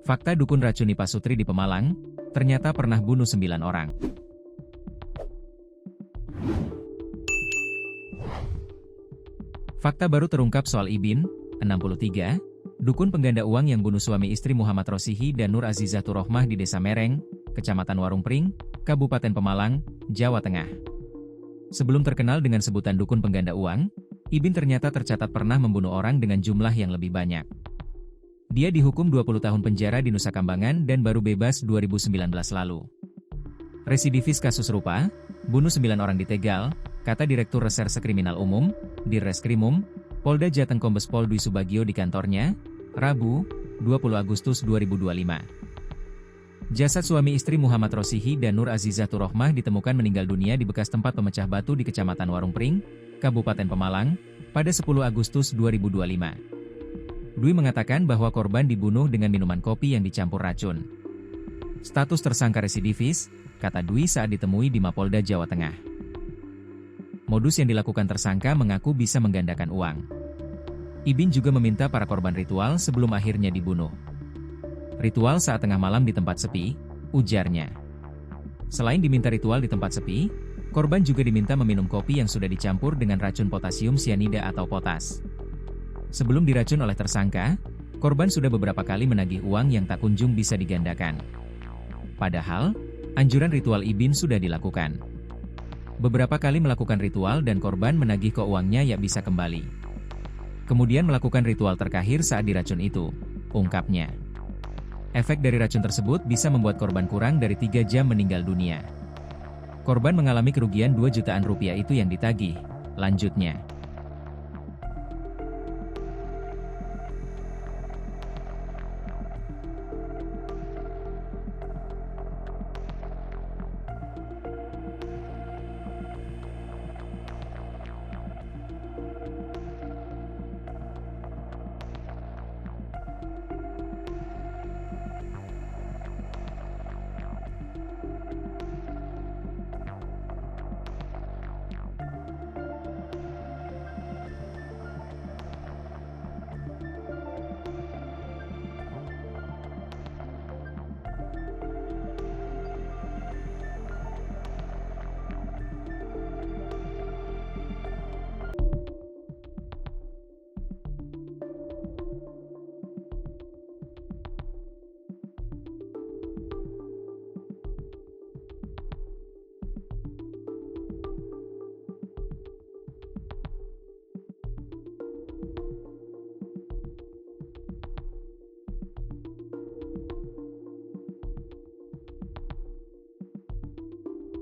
Fakta dukun racuni Pasutri di Pemalang, ternyata pernah bunuh 9 orang. Fakta baru terungkap soal Ibin, 63, dukun pengganda uang yang bunuh suami istri Muhammad Rosihi dan Nur Azizah Turohmah di Desa Mereng, Kecamatan Warung Pring, Kabupaten Pemalang, Jawa Tengah. Sebelum terkenal dengan sebutan dukun pengganda uang, Ibin ternyata tercatat pernah membunuh orang dengan jumlah yang lebih banyak. Dia dihukum 20 tahun penjara di Nusa Kambangan dan baru bebas 2019 lalu. Residivis kasus serupa, bunuh 9 orang di Tegal, kata Direktur Reserse Kriminal Umum, Dirreskrimum, Polda Jateng Kombes Pol Dwi Subagio di kantornya, Rabu, 20 Agustus 2025. Jasad suami istri Muhammad Rosihi dan Nur Azizah Turohmah ditemukan meninggal dunia di bekas tempat pemecah batu di Kecamatan Warung Pring, Kabupaten Pemalang, pada 10 Agustus 2025. Dwi mengatakan bahwa korban dibunuh dengan minuman kopi yang dicampur racun. Status tersangka residivis, kata Dwi saat ditemui di Mapolda Jawa Tengah. Modus yang dilakukan tersangka mengaku bisa menggandakan uang. Ibin juga meminta para korban ritual sebelum akhirnya dibunuh. Ritual saat tengah malam di tempat sepi, ujarnya. Selain diminta ritual di tempat sepi, korban juga diminta meminum kopi yang sudah dicampur dengan racun potasium sianida atau potas. Sebelum diracun oleh tersangka, korban sudah beberapa kali menagih uang yang tak kunjung bisa digandakan. Padahal, anjuran ritual Ibin sudah dilakukan. Beberapa kali melakukan ritual dan korban menagih kok uangnya ya bisa kembali. Kemudian melakukan ritual terkahir saat diracun itu, ungkapnya. Efek dari racun tersebut bisa membuat korban kurang dari 3 jam meninggal dunia. Korban mengalami kerugian 2 jutaan rupiah itu yang ditagih, lanjutnya.